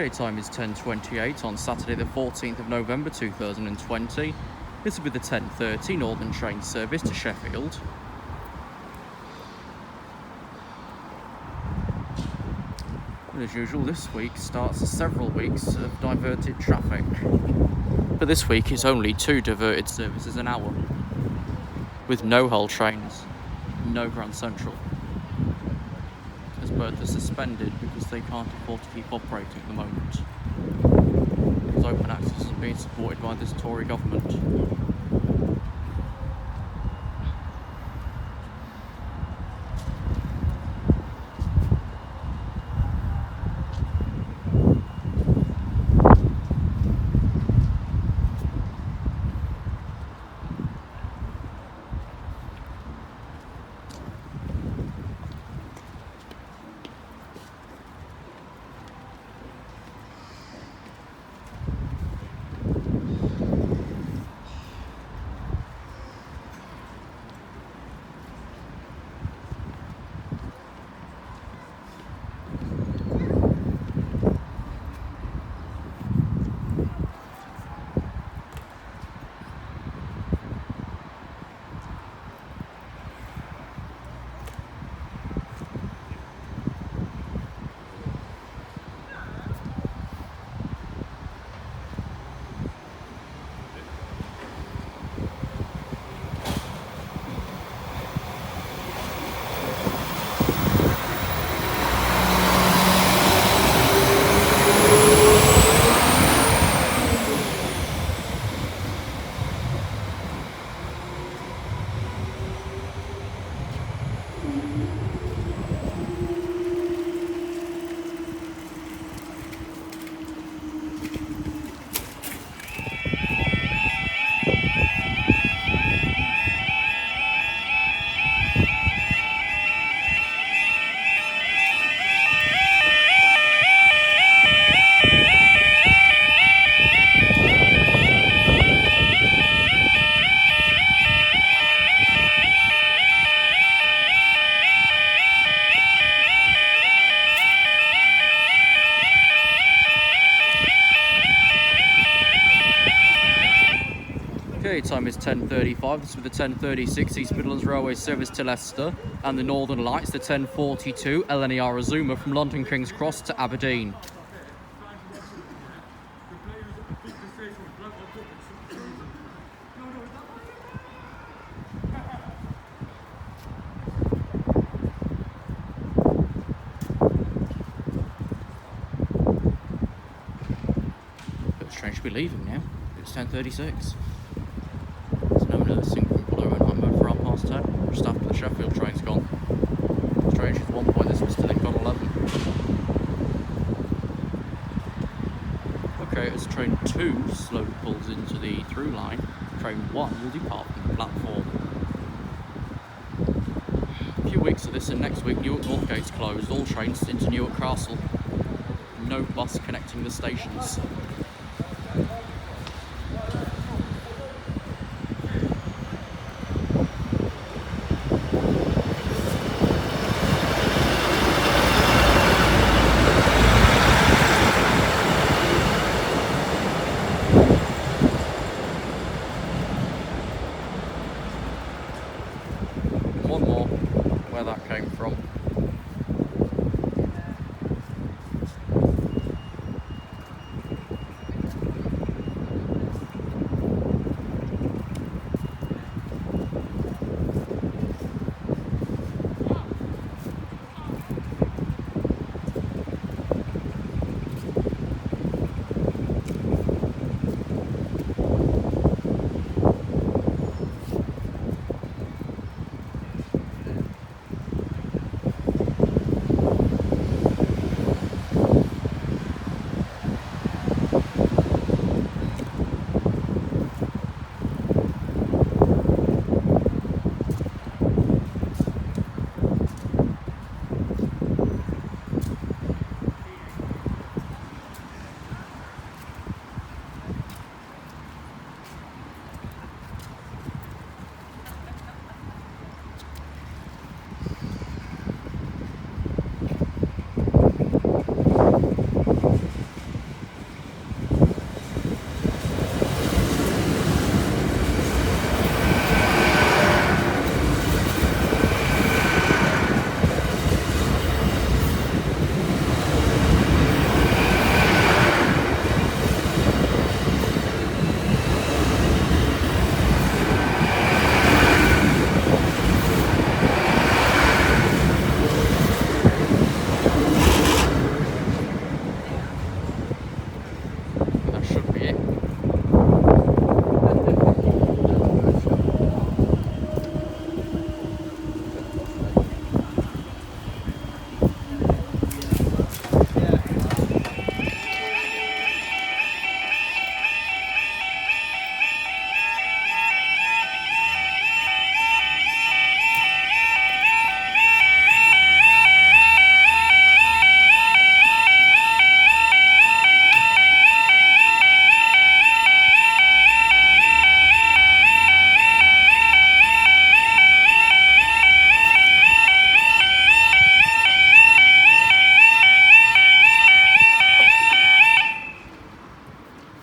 Okay, time is 10:28 on Saturday the 14th of November 2020. This will be the 10:30 Northern train service to Sheffield. And as usual, this week starts several weeks of diverted traffic. But this week it's only 2 diverted services an hour, with no Hull trains, no Grand Central, as both are suspended because they can't afford to keep operating at the moment, because open access is being supported by this Tory government. Okay, time is 10:35. This is with the 10:36 East Midlands Railway service to Leicester, and the Northern Lights, the 10:42 LNER Azuma from London King's Cross to Aberdeen. But the train should be leaving now. It's 10:36. Just after the Sheffield train's gone. Strange, at one point this was still in on 11. Okay, as train 2 slowly pulls into the through line, train 1 will depart from the platform. A few weeks of this, and next week Newark Northgate's closed, all trains into Newark Castle. No bus connecting the stations. One more, where that came from.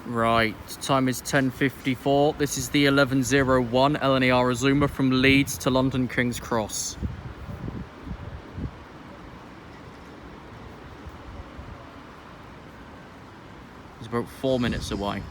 Right, time is 10:54. This is the 11:01 LNER Azuma from Leeds to London King's Cross. It's about 4 minutes away.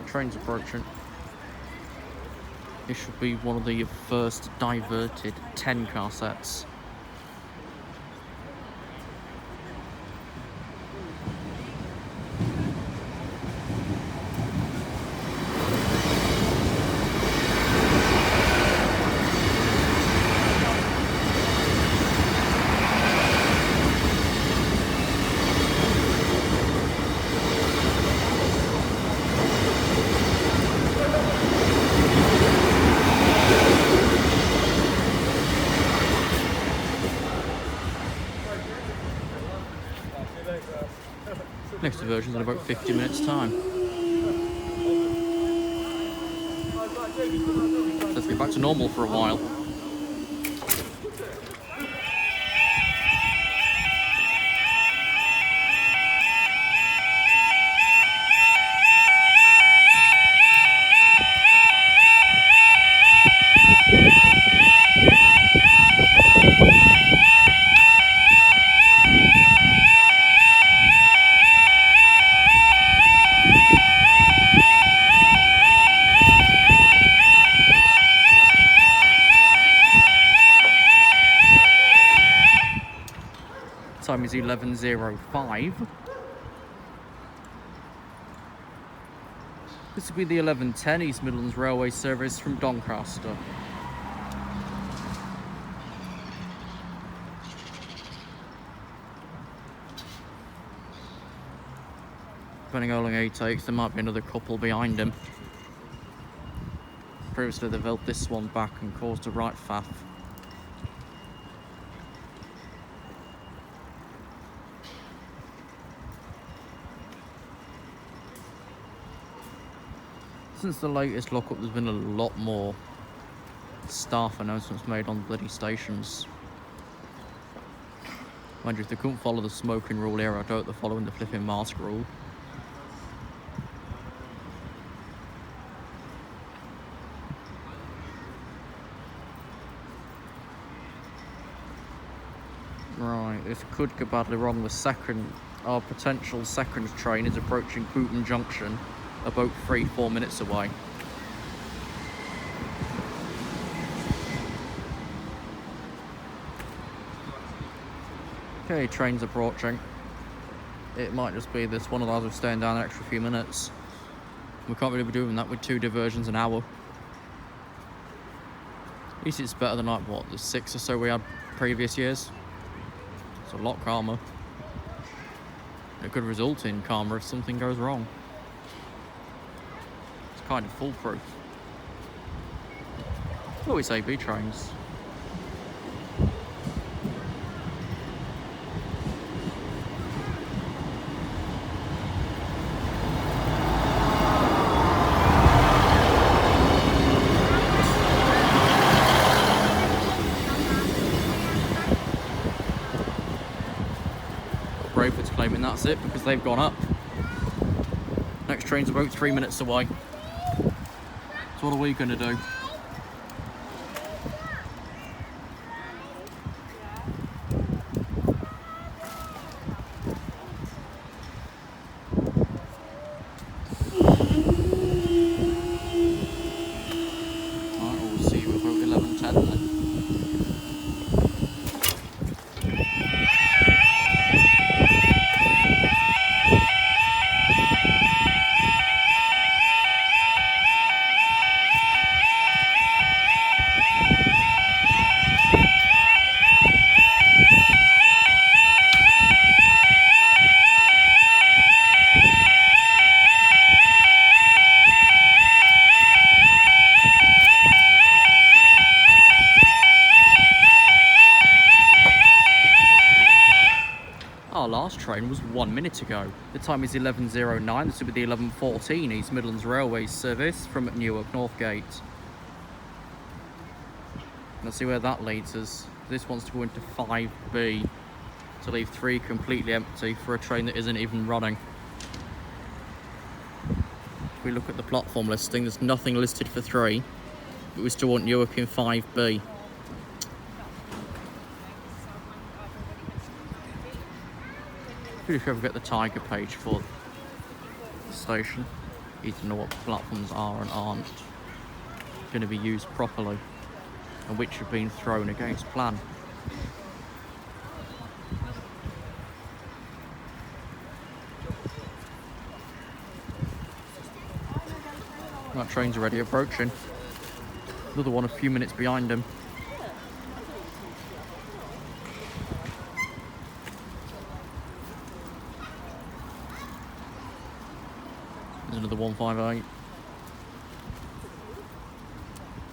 Train's approaching. This should be one of the first diverted 10-car sets. Next diversion's in about 50 minutes' time. Let's get back to normal for a while. Time is 11:05. This will be the 11:10 East Midlands Railway service from Doncaster. Depending how long he takes, there might be another couple behind him. Previously they've held this one back and caused a right faff. Since the latest lockup, there's been a lot more staff announcements made on bloody stations. Mind you, if they couldn't follow the smoking rule here, I doubt they're following the flipping mask rule. Right, this could go badly wrong. Our potential second train is approaching Booton Junction, about 3-4 minutes away. Okay, train's approaching. It might just be this one, otherwise we're staying down an extra few minutes. We can't really be doing that with 2 diversions an hour. At least it's better than like, what, the 6 or so we had previous years. It's a lot calmer. It could result in calmer if something goes wrong. It's kind of foolproof. Oh, it's AB trains. Brayford's claiming that's it because they've gone up. Next train's about 3 minutes away. So what are we going to do? Alright, we'll see you about 11:10 then. Our last train was 1 minute ago. The time is 11:09. This will be the 11:14 East Midlands Railway service from Newark Northgate. Let's see where that leads us. This wants to go into 5B to leave 3 completely empty for a train that isn't even running. If we look at the platform listing, there's nothing listed for 3, but we still want Newark in 5B. If you ever get the Tiger page for the station, you need to know what platforms are and aren't going to be used properly and which have been thrown against plan. That train's already approaching. Another one a few minutes behind him. There's another 158.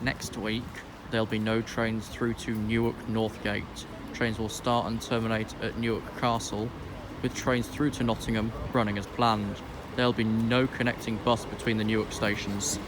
Next week, there'll be no trains through to Newark Northgate. Trains will start and terminate at Newark Castle, with trains through to Nottingham running as planned. There'll be no connecting bus between the Newark stations.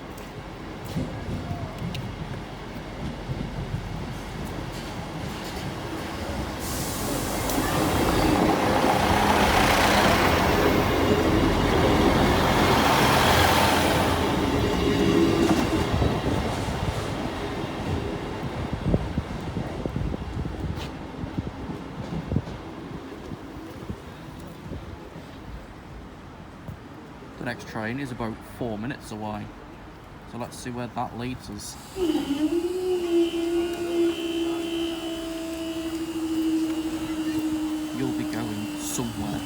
The next train is about 4 minutes away, so let's see where that leads us. You'll be going somewhere.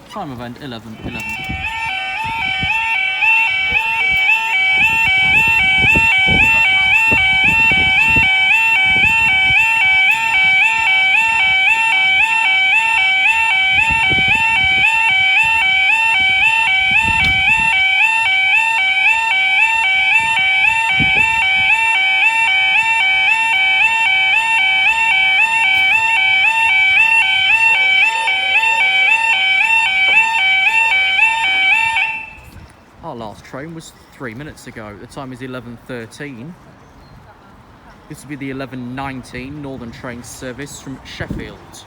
Time of end 11:11. Our last train was 3 minutes ago. The time is 11:13. This will be the 11:19 Northern Train service from Sheffield.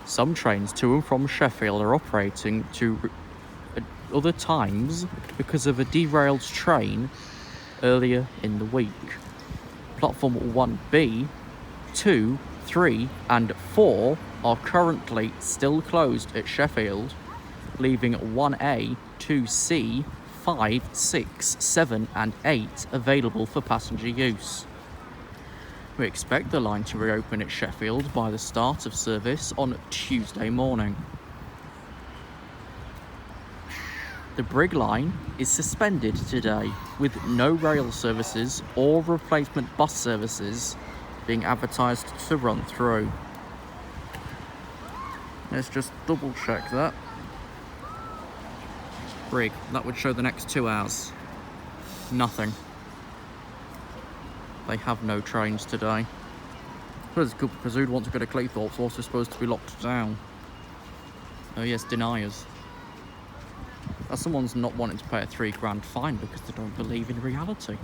Some trains to and from Sheffield are operating to other times because of a derailed train earlier in the week. Platform 1B, 2, 3 and 4 are currently still closed at Sheffield, leaving 1A, 2C, 5, 6, 7 and 8 available for passenger use. We expect the line to reopen at Sheffield by the start of service on Tuesday morning. The Brig line is suspended today, with no rail services or replacement bus services being advertised to run through. Let's just double check that. Brig, that would show the next 2 hours. Nothing. They have no trains today. But it's good because who'd want to go to Cleethorpes, also supposed to be locked down. Oh yes, deniers. As someone's not wanting to pay a £3 fine because they don't believe in reality.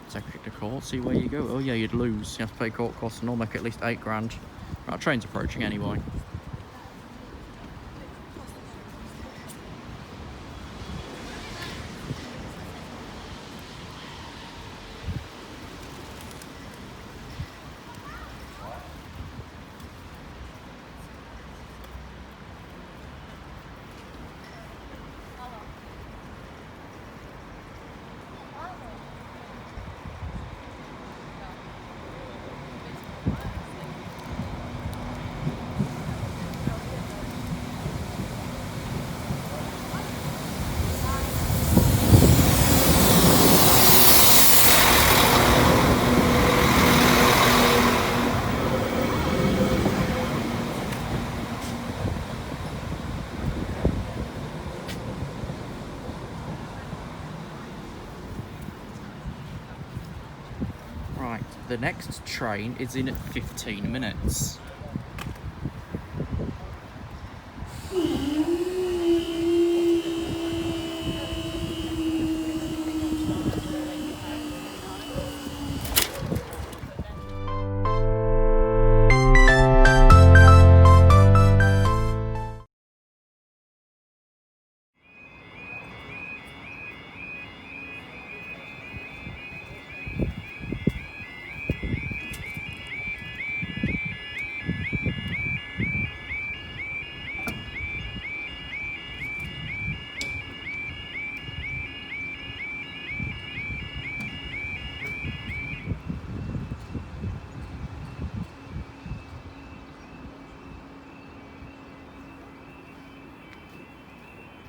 Take it to court, see where you go. Oh yeah, you'd lose. You have to pay court costs and all, make at least £8. Right, train's approaching anyway. Right, the next train is in 15 minutes.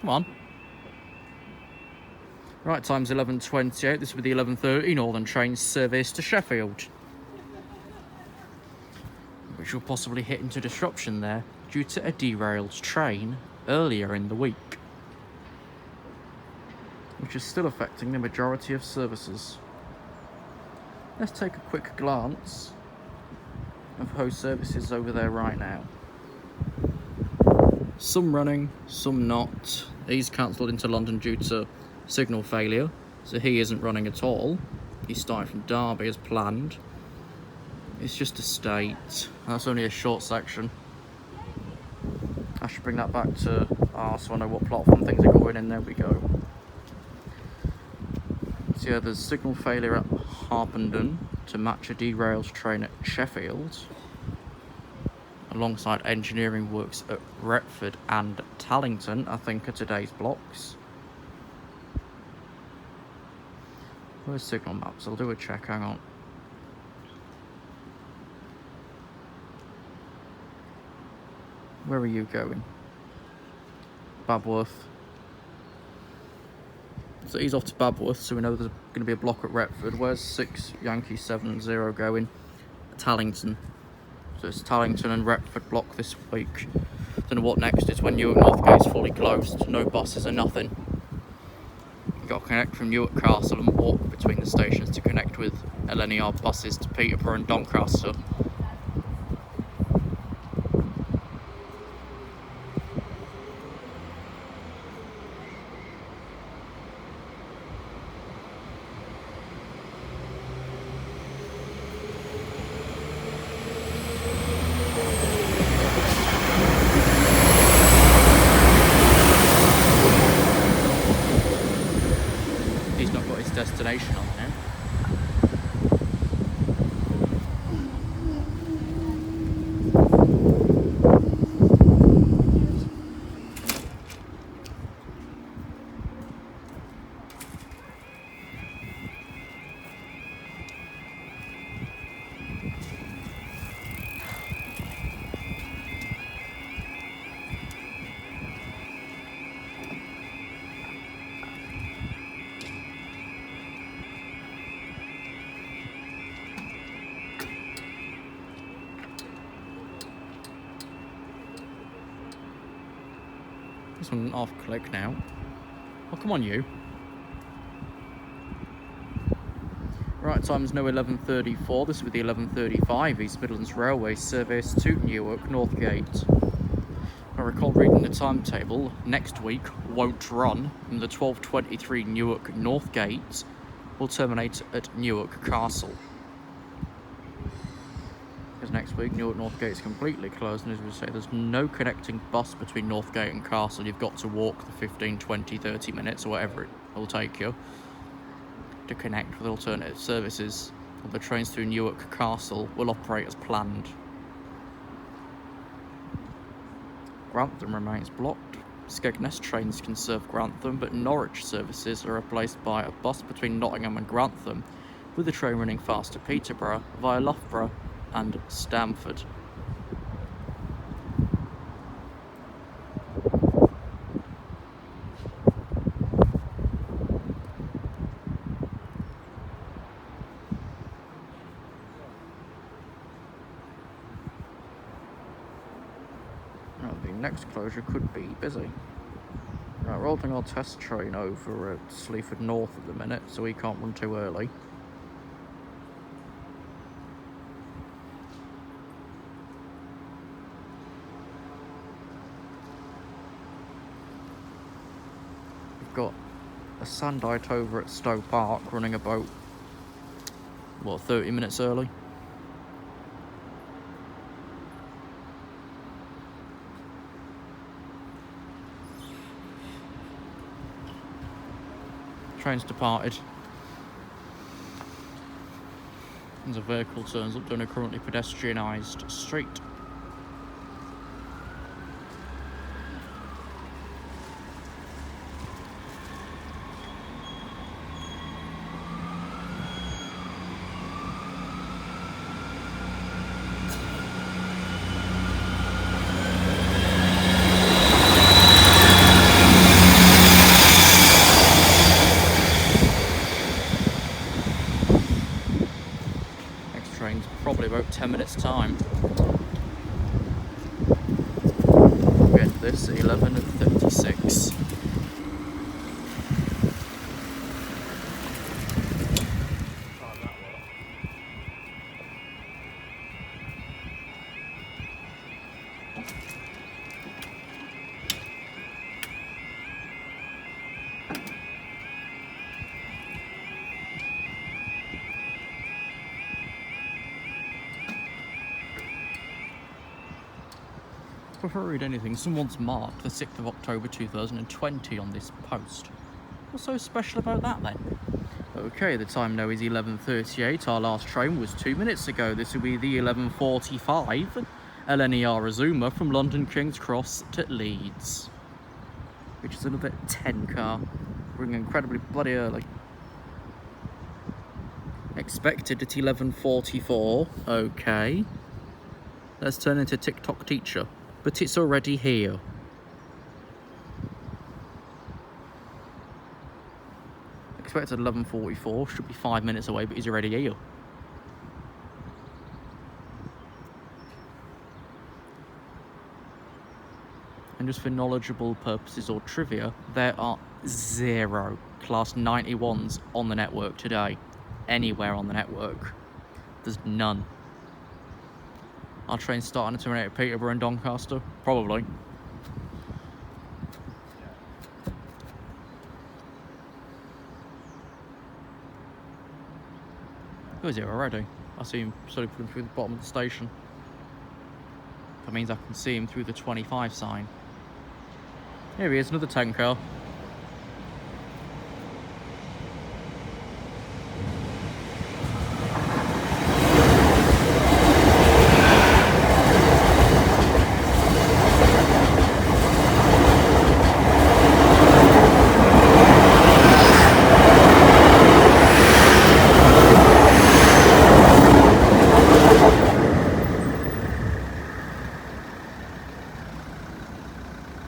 Come on. Right, time's 11:28. This will be the 11:30 Northern train service to Sheffield, which will possibly hit into disruption there due to a derailed train earlier in the week, which is still affecting the majority of services. Let's take a quick glance of host services over there right now. Some running, some not. He's cancelled into London due to signal failure, so he isn't running at all. He's starting from Derby as planned. It's just a state. That's only a short section. I should bring that back to R so I know what platform things are going in. There we go. So yeah, there's signal failure at Harpenden to match a derailed train at Sheffield, alongside engineering works at Brayford and Tallington, I think, are today's blocks. Where's signal maps? I'll do a check, hang on. Where are you going? Babworth. So he's off to Babworth, so we know there's going to be a block at Retford. Where's 6 Yankee 70 going? Tallington. So it's Tallington and Retford block this week. Don't know what next is when Newark Northgate's fully closed. No buses or nothing. You've got to connect from Newark Castle and walk between the stations to connect with LNER buses to Peterborough and Doncaster. Destination on here. This one off click now. Oh, come on, you. Right, time's now 11:34. This will be the 11:35 East Midlands Railway service to Newark Northgate. I recall reading the timetable. Next week won't run, and the 12:23 Newark Northgate will terminate at Newark Castle. Because next week Newark Northgate is completely closed, and as we say, there's no connecting bus between Northgate and Castle. You've got to walk the 15, 20, 30 minutes or whatever it will take you to connect with alternative services. The trains through Newark Castle will operate as planned. Grantham remains blocked. Skegness trains can serve Grantham, but Norwich services are replaced by a bus between Nottingham and Grantham, with the train running fast to Peterborough via Loughborough and Stamford. Next closure could be busy. Right, we're holding our test train over at Sleaford North at the minute, so we can't run too early. We've got a Sandite over at Stowe Park running about, 30 minutes early. Train's departed. As a vehicle turns up down a currently pedestrianised street. Probably about 10 minutes time. We end this at 11:36. Before I read anything, someone's marked the 6th of October 2020 on this post. What's so special about that then? Okay, the time now is 11:38. Our last train was 2 minutes ago. This will be the 11:45 LNER Azuma from London King's Cross to Leeds, which is another 10 car. We're incredibly bloody early. Expected at 11:44. Okay. Let's turn into TikTok teacher. But it's already here. Expected 11:44, should be 5 minutes away, but he's already here. And just for knowledgeable purposes or trivia, there are 0 Class 91s on the network today. Anywhere on the network. There's none. Our train's starting to terminate at Peterborough and Doncaster? Probably. Who is here already? I see him slowly putting through the bottom of the station. That means I can see him through the 25 sign. Here he is, another 10 car.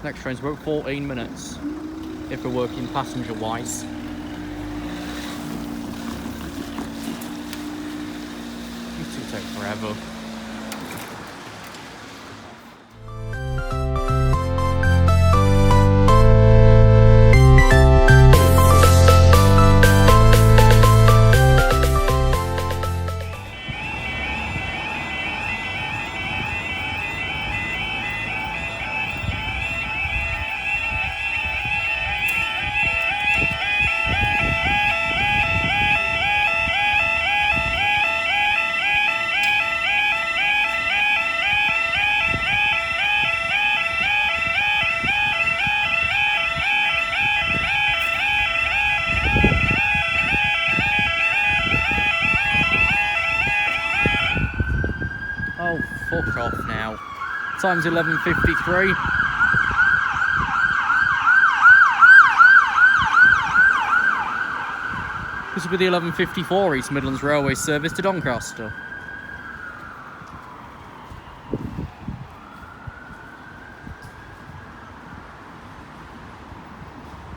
Next train's about 14 minutes, if we're working passenger-wise. These two take forever. Time's 11:53. This will be the 11:54 East Midlands Railway service to Doncaster.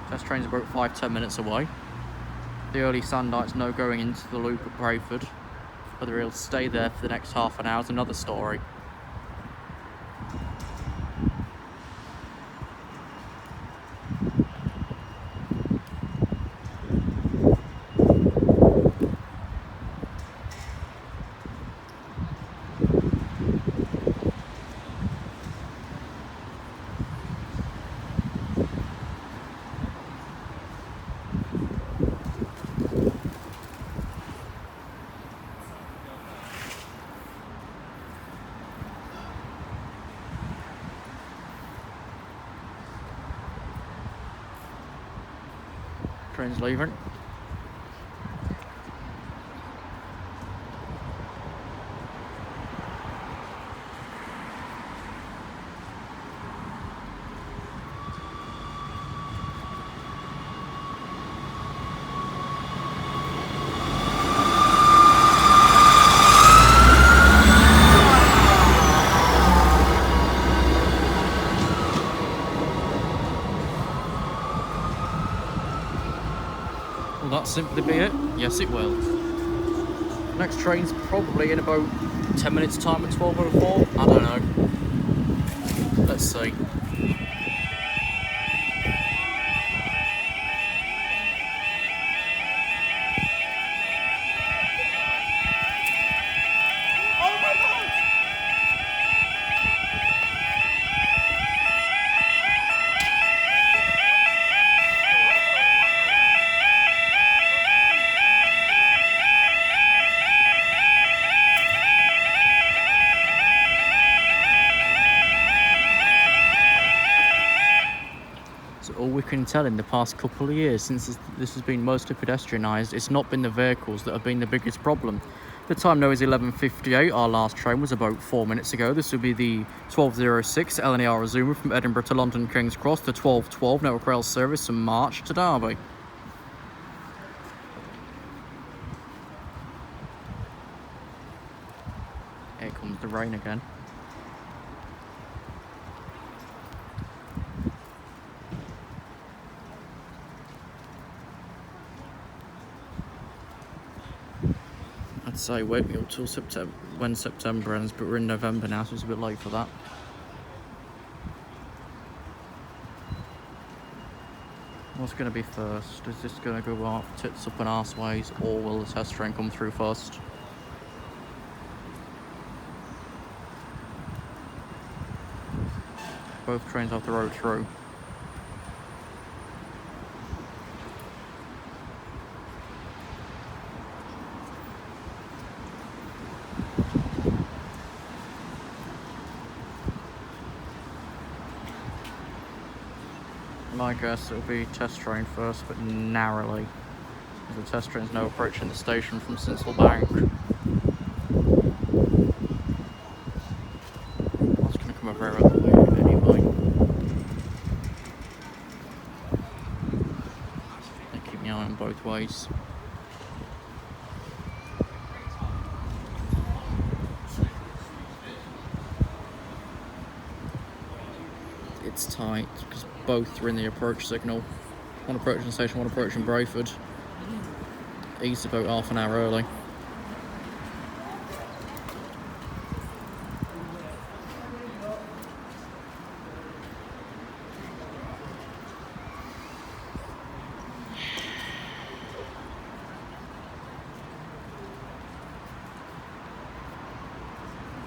Test train's about 5-10 minutes away. The early Sandites know going into the loop at Brayford. Whether he'll stay there for the next half an hour is another story. Train's leaving. Will that simply be it? Yes, it will. Next train's probably in about 10 minutes' time at 12:04. I don't know. Let's see. All we can tell in the past couple of years, since this has been mostly pedestrianised, it's not been the vehicles that have been the biggest problem. The time now is 11:58. Our last train was about 4 minutes ago. This will be the 12:06 LNER Azuma from Edinburgh to London King's Cross, the 12:12 Network Rail service from March to Derby. Here comes the rain again. I'd say wait me up till September, when September ends, but we're in November now, so it's a bit late for that. What's going to be first? Is this going to go off tits up and arseways, or will the test train come through first? Both trains have the road through. My guess it'll be test train first, but narrowly. The test train's now approaching the station from Sincil Bank. I was going to come over here other way anyway. I keep my eye on both ways. It's tight because both are in the approach signal. One approaching the station, one approaching Brayford. East about half an hour early.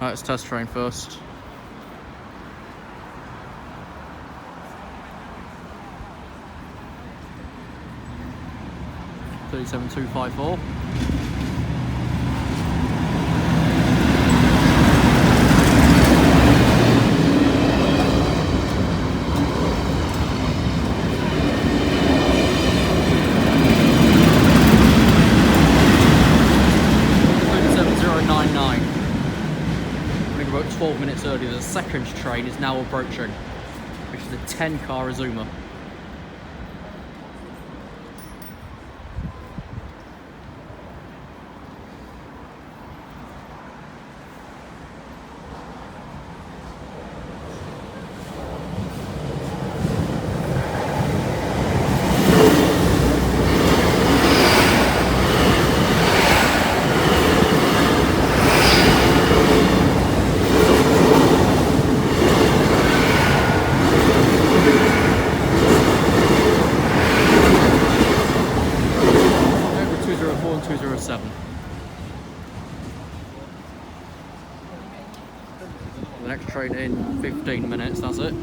Right, let's test train first. $37,254. $37,099. I think about 12 minutes earlier, the second train is now approaching, which is a 10-car Azuma. The next train in 15 minutes, that's it.